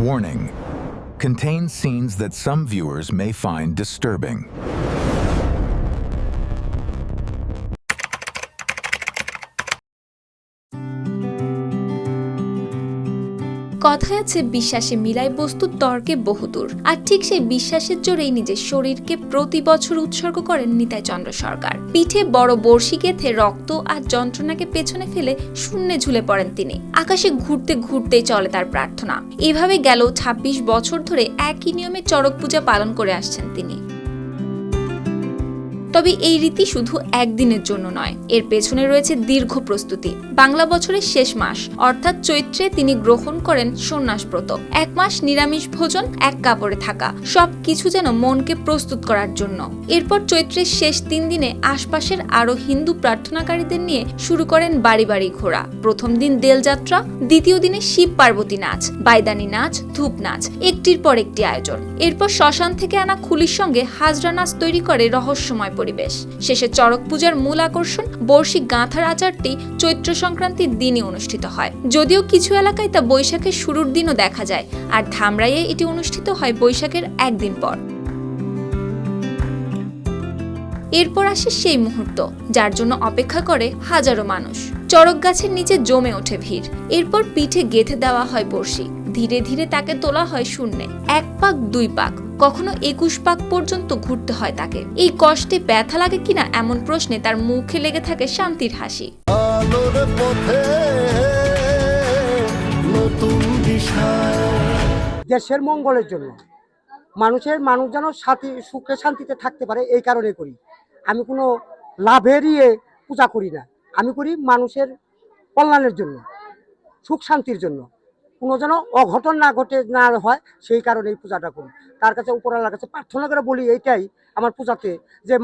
Warning: contains scenes that some viewers may find disturbing. কথায় আছে বিশ্বাসে মিলায় বস্তু তর্কে বহুদূর। আর ঠিক সেই বিশ্বাসের জোরেই নিজের শরীরকে প্রতি বছর উৎসর্গ করেন নিতাই চন্দ্র সরকার। পিঠে বড় বড়শি গেঁথে রক্ত আর যন্ত্রণাকে পেছনে ফেলে শূন্যে ঝুলে পড়েন তিনি। আকাশে ঘুরতে ঘুরতেই চলে তার প্রার্থনা। এভাবে গেল ২৬ বছর ধরে একই নিয়মে চড়ক পূজা পালন করে আসছেন তিনি। তবে এই রীতি শুধু একদিনের জন্য নয়, এর পেছনে রয়েছে দীর্ঘ প্রস্তুতি। বাংলা বছরের শেষ মাস অর্থাৎ চৈত্রে তিনি গ্রহণ করেন সন্ন্যাস ব্রত। ১ মাস নিরামিষ ভোজন, এক কাপড়ে থাকা, সবকিছু যেন মনকে প্রস্তুত করার জন্য। এরপর চৈত্রের শেষ ৩ দিনে আশপাশের আরো হিন্দু প্রার্থনাকারীদের নিয়ে শুরু করেন বাড়ি বাড়ি ঘোরা। প্রথম দিন দেলযাত্রা, দ্বিতীয় দিনে শিব পার্বতী নাচ, বাইদানি নাচ, ধূপ নাচ, একটির পর একটি আয়োজন। এরপর শ্মশান থেকে আনা খুলির সঙ্গে হাজরা নাচ তৈরি করে রহস্যময় পরিবেশ। শেষে চড়ক পূজার মূল আকর্ষণ বর্ষি গাঁথার আচারটি চৈত্র সংক্রান্তির দিনই অনুষ্ঠিত হয়। যদিও কিছু এলাকায় তা বৈশাখের শুরুর দিনও দেখা যায়, আর ধামরাইয়ে এটি অনুষ্ঠিত হয় বৈশাখের একদিন পর। এরপর আসে সেই মুহূর্ত যার জন্য অপেক্ষা করে হাজারো মানুষ। চড়ক গাছের নিচে জমে ওঠে ভিড়। এরপর পিঠে গেঁথে দেওয়া হয় বর্ষি। ধীরে ধীরে তাকে তোলা হয় শূন্যে। ১ পাক ২ পাক, কখনো ২১ পাক পর্যন্ত ঘুরতে হয় তাকে। এই কষ্টে ব্যথা লাগে কিনা এমন প্রশ্নে তার মুখে লেগে থাকে শান্তির হাসি। দেশের মঙ্গলের জন্য, মানুষ যেন সুখে শান্তিতে থাকতে পারে, এই কারণে করি। আমি কোনো লাভেরই পূজা করি না, আমি করি মানুষের কল্যাণের জন্য, সুখ শান্তির জন্য, কোনো যেন অঘটন না হয়, সেই কারণে এই পূজাটা করি। তার কাছে উপরওয়ালার কাছে প্রার্থনা করে বলি এইটাই আমার পূজাতে, যে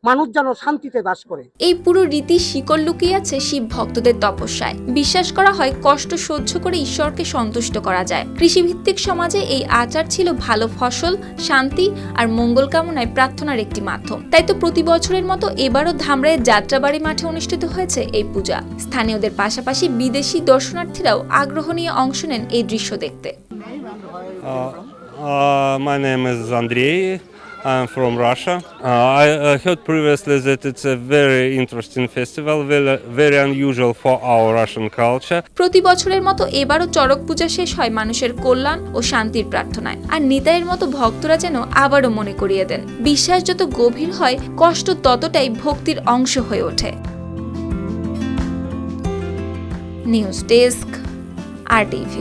মানুষ যেন শান্তিতে বাস করে। এই পুরো রীতি শিকড় লুকিয়ে আছে শিব ভক্তদের তপস্যায়। বিশ্বাস করা হয় কষ্ট সহ্য করে ঈশ্বরকে সন্তুষ্ট করা যায়। কৃষিভিত্তিক সমাজে এই আচার ছিল ভালো ফসল, শান্তি আর মঙ্গল কামনায় প্রার্থনার একটি মাধ্যম। তাই তো প্রতি বছরের মতো এবারও ধামরাইয়ের যাত্রাবাড়ি মাঠে অনুষ্ঠিত হয়েছে এই পূজা। স্থানীয়দের পাশাপাশি বিদেশি দর্শনার্থীরাও আগ্রহ নিয়ে অংশ নেন এই দৃশ্য দেখতে। My name is Andrei. I'm from Russia. I heard previously that it's a very interesting festival, very unusual for our Russian culture. প্রতি বছরের মতো এবারও চড়ক পূজা শেষ হয় মানুষের কল্যাণ ও শান্তির প্রার্থনায়। আর নিতাইয়ের মতো ভক্তরা যেন আবারও মনে করিয়ে দেন, বিশ্বাস যত গভীর হয় কষ্ট ততটাই ভক্তির অংশ হয়ে ওঠে। News desk, RTV।